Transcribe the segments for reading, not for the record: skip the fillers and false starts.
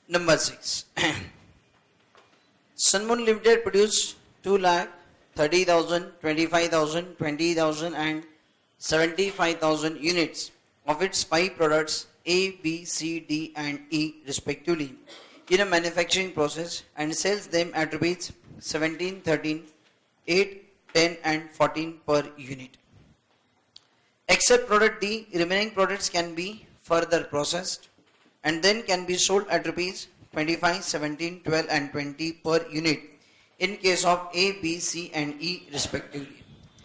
Number 6. Sunmoon Limited produced 2 lakh 30,000, 25,000, 20,000 and 75,000 units of its 5 products A, B, C, D and E respectively in a manufacturing process and sells them at rupees 17, 13, 8, 10 and 14 per unit. Except product D, remaining products can be further processed and then can be sold at rupees 25, 17, 12 and 20 per unit in case of A, B, C and E respectively.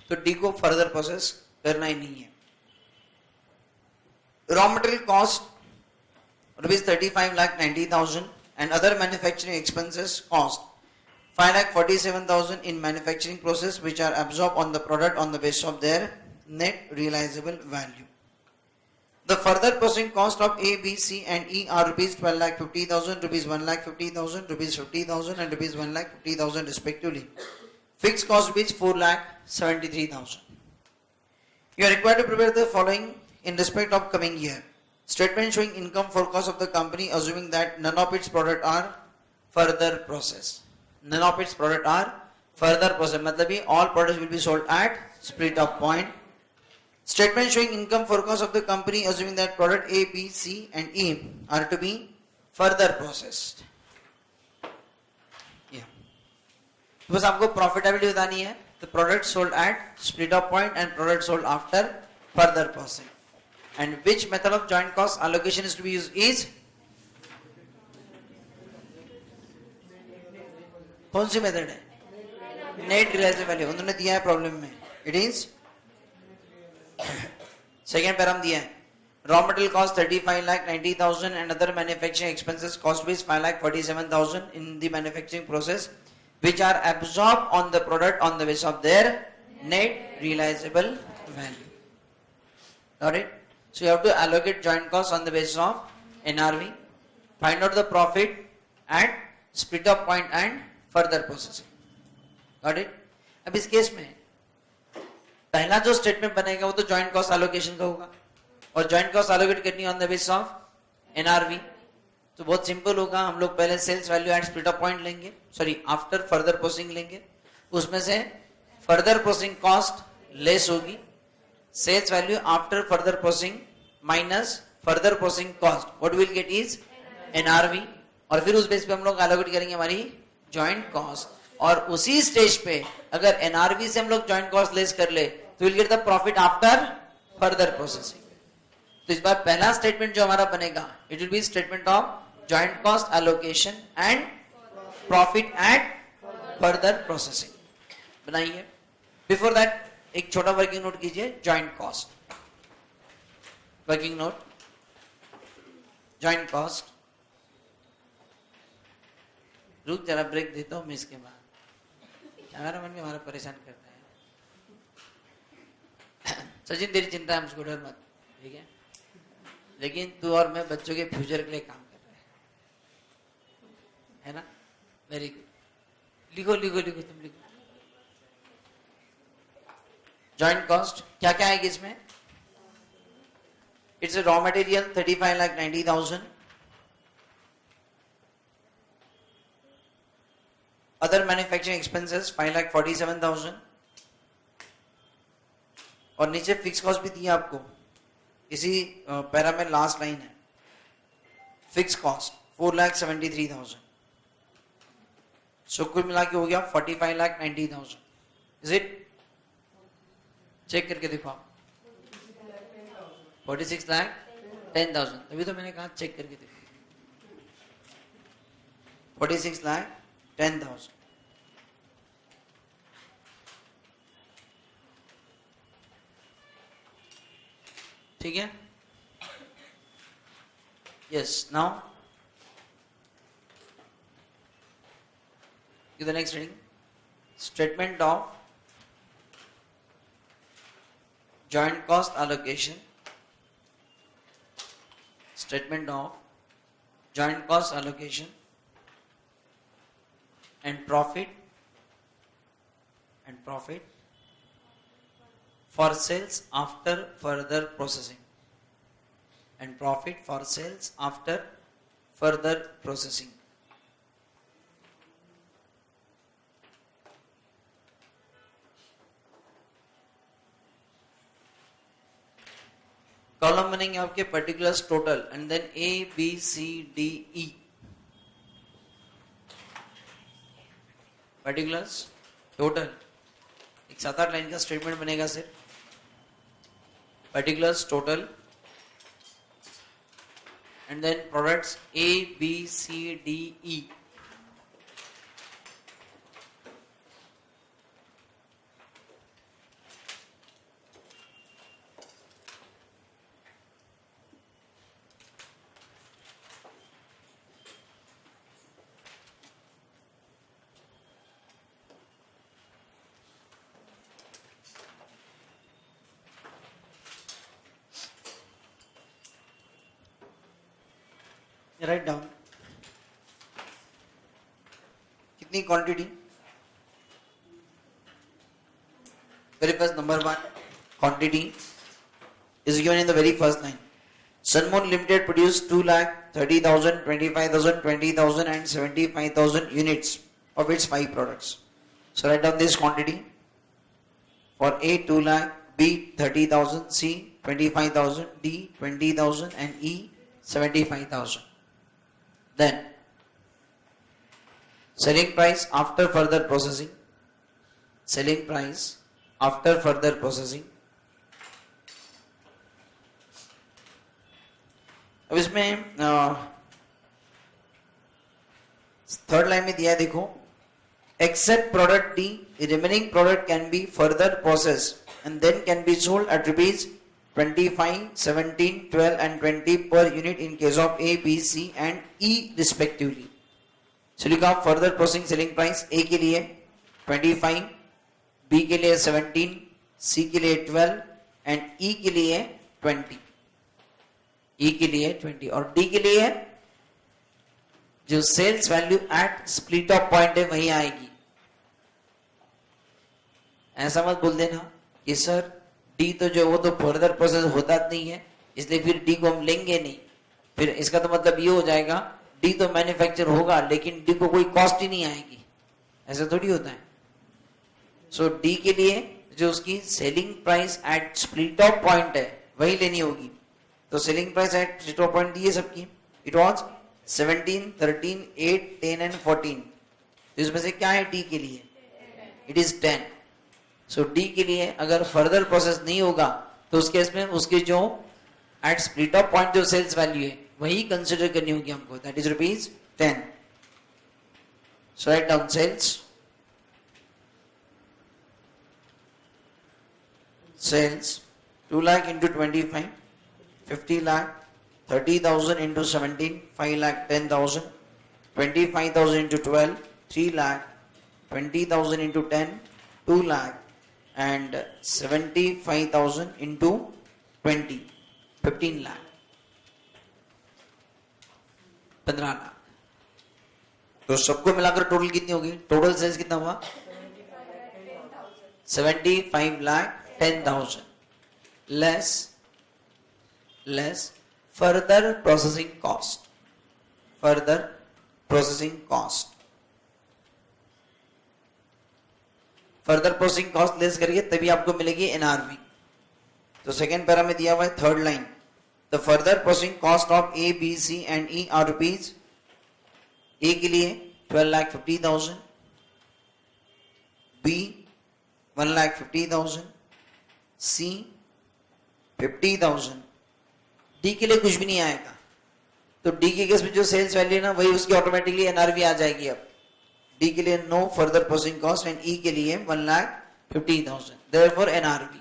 तो D को further process करना ही नहीं है. Raw material cost rupees 35 lakh 90,000 and other manufacturing expenses cost 5 lakh 47,000 in manufacturing process which are absorbed on the product on the basis of their net realizable value. The further processing cost of A, B, C and E are rupees 12 lakh 50,000, rupees 1 lakh 50,000, rupees 50,000 and rupees 1 lakh 50,000 respectively. Fixed cost rupees 4 lakh 73,000. You are required to prepare the following in respect of coming year. Statement showing income forecast of the company assuming that none of its products are further processed. None of its products are further processed. मतलब all products will be sold at split up point. Statement showing income forecast of the company assuming that product A, B, C and E are to be further processed. Yeah. बस आपको profitability बतानी है. The product sold at split up point and product sold after further processing. And which method of joint cost allocation is to be used is कौन सी method है? Net realisable value उन्होंने दिया है problem में. It is second params दिया है. Raw material cost 35 lakh 90,000 and other manufacturing expenses cost बीज 5 lakh 47,000 in the manufacturing process which are absorbed on the product on the basis of their net realizable value. Got it? So you have to allocate joint costs on the basis of NRV, find out the profit at split up point and further processing. Got it? अब इस case में पहला जो statement बनेगा वो तो joint cost allocation का होगा और जॉइंट कॉस्ट एलोकेट करनी on the basis of NRV. तो बहुत सिंपल होगा. हम लोग पहले sales value at split up point लेंगे, सॉरी आफ्टर फर्दर प्रोसेसिंग लेंगे. उसमें से फर्दर प्रोसेसिंग कॉस्ट लेस होगी, sales value after further processing minus further processing cost, what will get is NRV. और फिर उस बेस पे हम लोग एलोकेट करेंगे हमारी जॉइंट कॉस्ट. और उसी स्टेज पे अगर एनआरवी से हम लोग जॉइंट कॉस्ट लेस कर ले तो will get the profit after further processing. तो इस बार पहला स्टेटमेंट जो हमारा बनेगा it will be statement of joint cost allocation and profit at further processing. बनाइए. बिफोर दैट एक छोटा वर्किंग नोट कीजिए. Joint cost working note. Joint cost. रुक जरा ब्रेक देता हूं मैं इसके बाद. हमारा मन में हमारा परेशान करता है. सचिन तेरी चिंता है, हमको डर मत. ठीक है, लेकिन तू और मैं बच्चों के फ्यूचर के लिए काम कर रहे हैं, है ना? Very good. लिखो लिखो लिखो, तुम लिखो. जॉइंट कॉस्ट क्या क्या आएगी इसमें? It's raw material 35 lakh 90,000, other manufacturing expenses 5 lakh 47,000 और नीचे फिक्स कॉस्ट भी दिया आपको इसी पैरा में लास्ट लाइन है. Fix cost 4 lakh 73,000. सो कुल मिला के हो गया 45 लाख 90,000. Is it? चेक करके देखो आप. 46 लाख 10,000. अभी तो मैंने कहा चेक करके देखो. 46 लाख 10,000. ठीक है? Yes. Now give the next reading. Statement of joint cost allocation. Statement of joint cost allocation and profit for sales after further processing and profit for sales after further processing. Column बनेंगे आपके particulars total and then A B C D E. Particulars total एक 7-8 line का statement बनेगा sir. Particulars total and then products A B C D E. Write down कितनी quantity. Very first number 1 quantity is given in the very first line. Sunmoon Limited produced 2,30,000, 25,000, 20,000 and 75,000 units of its 5 products. So write down this quantity. For A 2 lakh, B 30,000, C 25,000, D 20,000 and E 75,000. Then selling price after further processing. Selling price after further processing. अब इसमें third line में दिया है देखो. Except product D, remaining product can be further processed and then can be sold at rupees 25, 17, 12 and 20 per unit in case of A, B, C and E respectively. So लिखा further processing selling price A के लिए 25, B के लिए 17, C के लिए 12 and E के लिए 20. E के लिए 20 और D के लिए जो sales value at split off point है वही आएगी. ऐसा मत बोल देना कि सर डी तो जो वो तो फर्दर प्रोसेस होता नहीं है इसलिए फिर डी को हम लेंगे नहीं. फिर इसका तो मतलब ये हो जाएगा डी तो मैन्युफैक्चर होगा लेकिन डी को कोई कॉस्ट ही नहीं आएगी. ऐसा थोड़ी होता है. सो डी के लिए जो उसकी selling price at split off point है वही लेनी होगी. तो selling price at split off point दी है सबकी. It was 17, 13, 8, 10 and 14. तो इसमें से क्या है डी के लिए? It is 10. सो डी के लिए अगर फर्दर प्रोसेस नहीं होगा तो उस केस में उसके जो एट स्प्लिट ऑफ पॉइंट जो सेल्स वैल्यू है वही कंसिडर करनी होगी हमको. That is rupees 10. So write down sales. Sales 2 lakh into 25, 50 lakh, 30,000 into 17, 5 lakh 10,000, 25,000 into 12, 3 lakh, 20,000 into 10, 2 lakh and 75,000 into 20, 15 lakh, 15 lakh. तो सबको मिलाकर टोटल कितनी होगी? टोटल सेल्स कितना हुआ? 75 lakh 10,000 less further processing cost. Further processing cost. Further processing cost less करिए तभी आपको मिलेगी एनआरवी. तो सेकेंड पैरा में दिया हुआ है third line. The further processing cost of A B C and E are rupees. A के लिए 12,50,000, बी 1,50,000, सी 50,000. डी के लिए कुछ भी नहीं आएगा. तो डी के केस में जो सेल्स वैल्यू है ना वही उसकी ऑटोमेटिकली एनआरवी आ जाएगी. अब डी के लिए no further processing cost and E के लिए 1,50,000. Therefore NRV.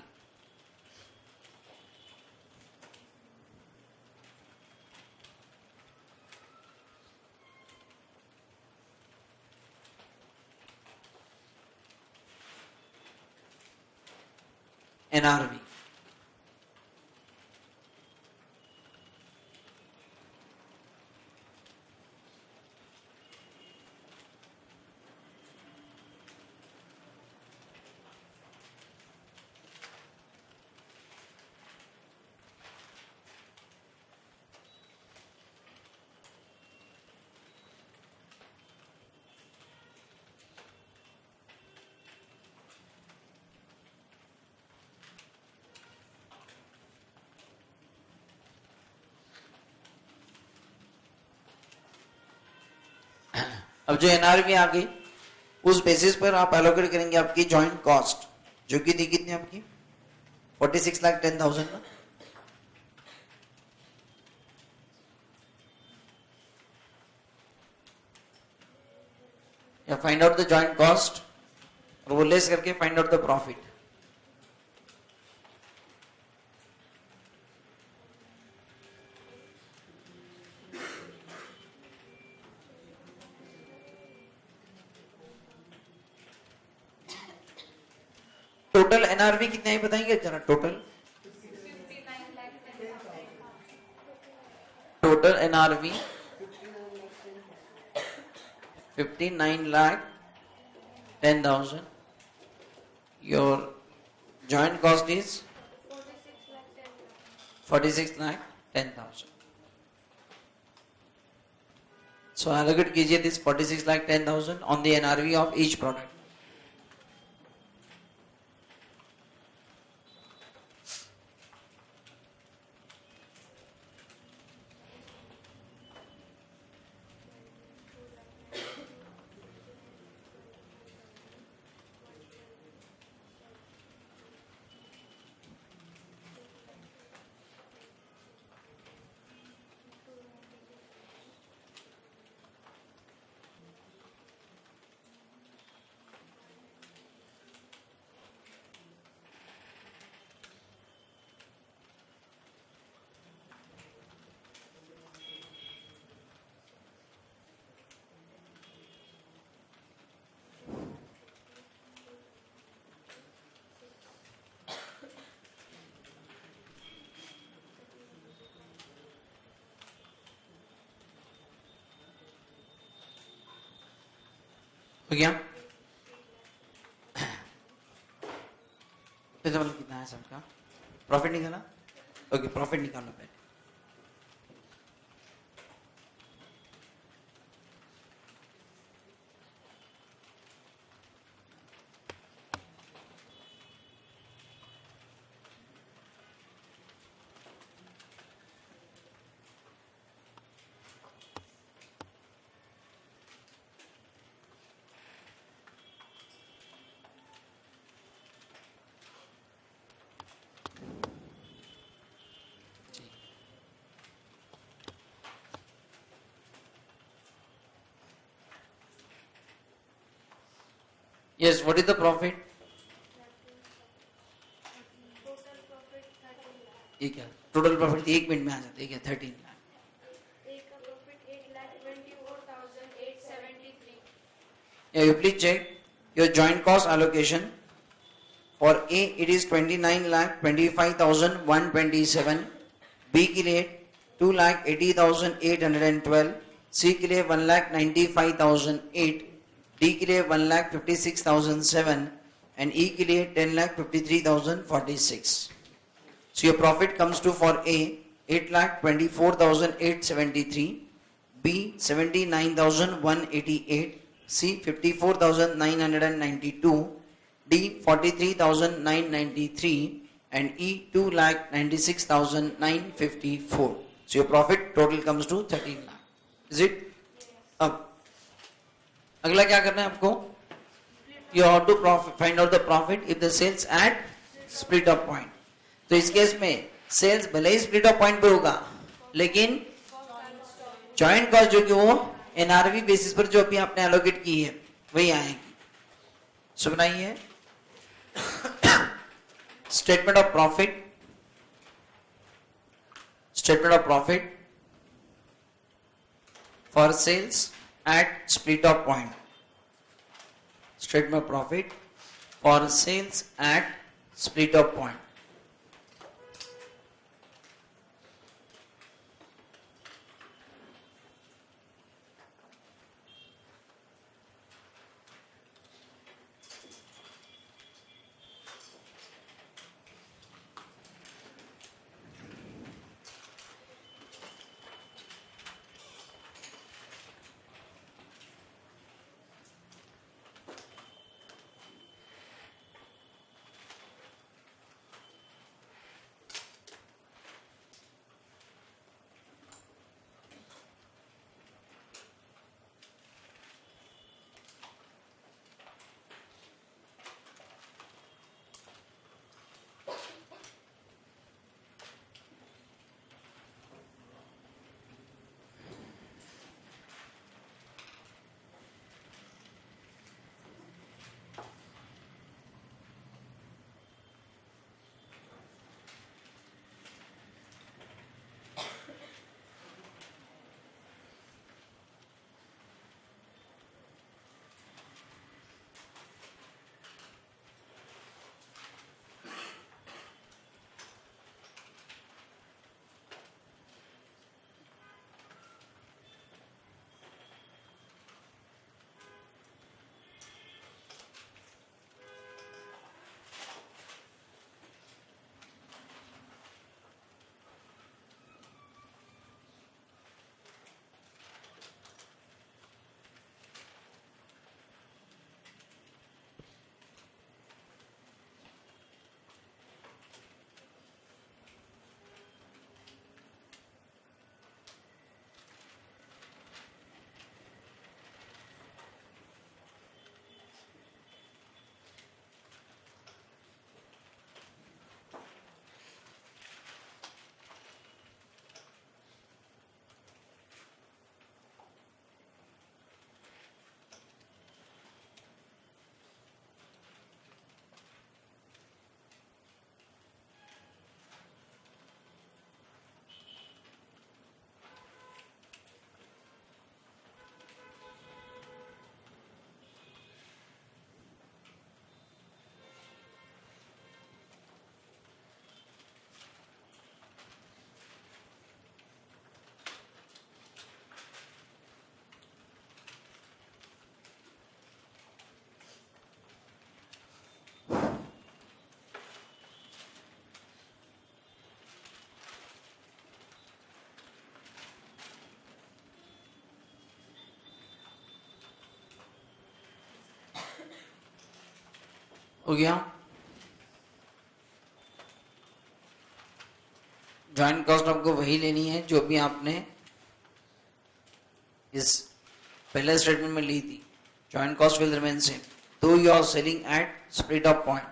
एनआरवी. अब जो एनआरवी आ गई उस बेसिस पर आप एलोकेट करेंगे आपकी जॉइंट कॉस्ट, जो कि थी कितनी आपकी 46,10,000 ना। या find out the joint cost और वो लेस करके find out the profit. Total NRV कितना है बताएंगे जरा? Total NRV 59,10,000. Your joint cost is 46,10,000. So allocate कीजिए this 46,10,000 on the NRV of each product. हो गया? तो कितना है सबका प्रॉफिट निकाला? ओके, प्रॉफिट निकालना पहले। Yes, what is the profit? ये क्या टोटल प्रॉफिट 1 मिनट में आ जाता है क्या? 13 lakh. Yeah, you please check your joint cost allocation. For A it is 29,25,127, B के लिए 2,80,812, C के लिए 1,95,008, D के लिए 1,56,007 and E के लिए 10,53,046. So your profit comes to for A 8,24,873, B 79,188, C 54,992, D 43,993 and E 2,96,954. So your profit total comes to 13 lakh. Is it? अब अगला क्या करना है आपको? You have to find out the profit if the sales at split off point. तो इस case में sales भले ही स्प्लिट ऑफ पॉइंट पे होगा, लेकिन जॉइंट कॉस्ट जो कि वो एनआरवी बेसिस पर जो अभी आपने एलोकेट की है वही आएगी। सुनाइए statement of profit for sales at split off point. Statement of profit for sales at split off point. हो गया? ज्वाइंट कॉस्ट आपको वही लेनी है जो भी आपने इस पहले स्टेटमेंट में ली थी. Joint cost will remain same though you are selling at split up point.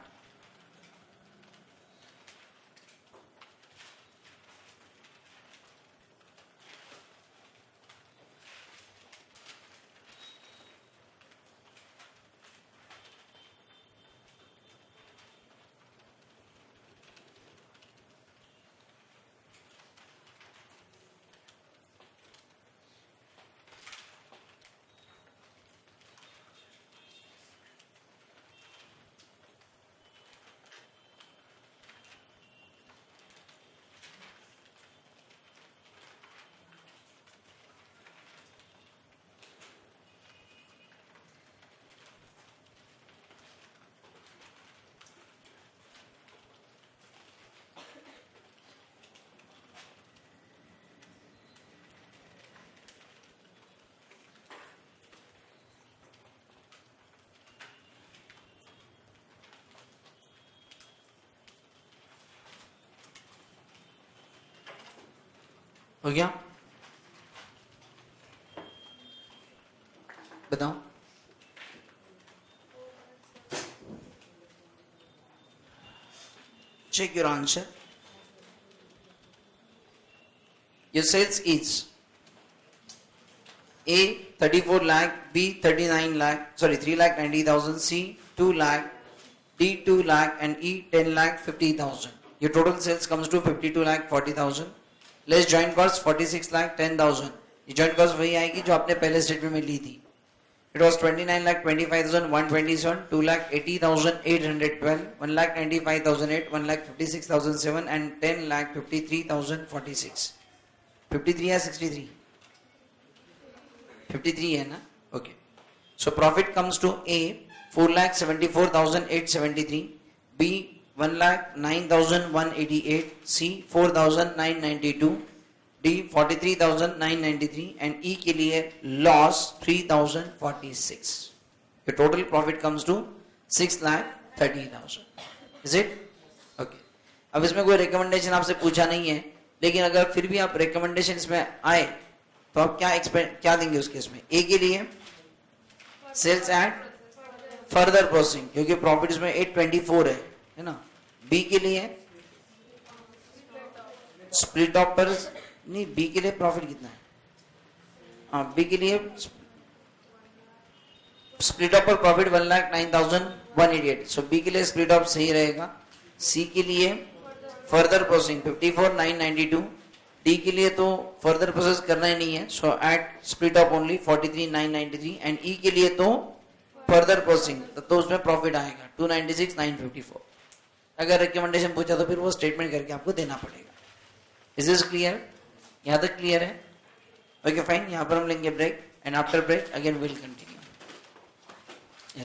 हो गया? बताओ. Check your answer. Your sales is A 34 lakh, B 39 lakh, sorry 3 lakh 90,000, C 2 lakh, D 2 lakh and E 10 lakh 50,000. Your total sales comes to 52 lakh 40,000. Less joint cost 46 lakh 10,000. ये joint cost वही आएगी जो आपने पहले statement में ली थी. It was 29 lakh 25,127, 2 lakh 80,812, 1 lakh 95,008, 1 lakh 56,007 and 10 lakh 53,046. 53 या 63? 53 है ना? Okay. So profit comes to A 4,74,873, B 1,09,188, C 4,992, D 43,993 and E के लिए loss 3,046. Your total profit comes to 6,30,000. Is it? Okay. अब इसमें कोई रिकमेंडेशन आपसे पूछा नहीं है, लेकिन अगर फिर भी आप रिकमेंडेशन इसमें आए तो आप क्या देंगे उस केस में? ए के लिए सेल्स एट फर्दर प्रोसेसिंग, क्योंकि प्रॉफिट इसमें 824 है ना. बी के लिए स्प्लिट ऑफ पर नहीं, बी के लिए प्रॉफिट कितना है? हाँ, बी के लिए स्प्लिट ऑफ पर प्रॉफिट 1,09,188. सो बी के लिए स्प्लिट ऑफ सही रहेगा. सी के लिए फर्दर प्रोसेसिंग 54,992. डी के लिए तो फर्दर प्रोसेस करना ही नहीं है, so at split of only 43,993 and E के लिए तो फर्दर प्रोसेसिंग, तो उसमें प्रॉफिट आएगा 296,954. अगर रिकमेंडेशन पूछा तो फिर वो स्टेटमेंट करके आपको देना पड़ेगा. Is this clear? यहाँ तक क्लियर है? Okay fine. यहाँ पर हम लेंगे break and after break again will continue.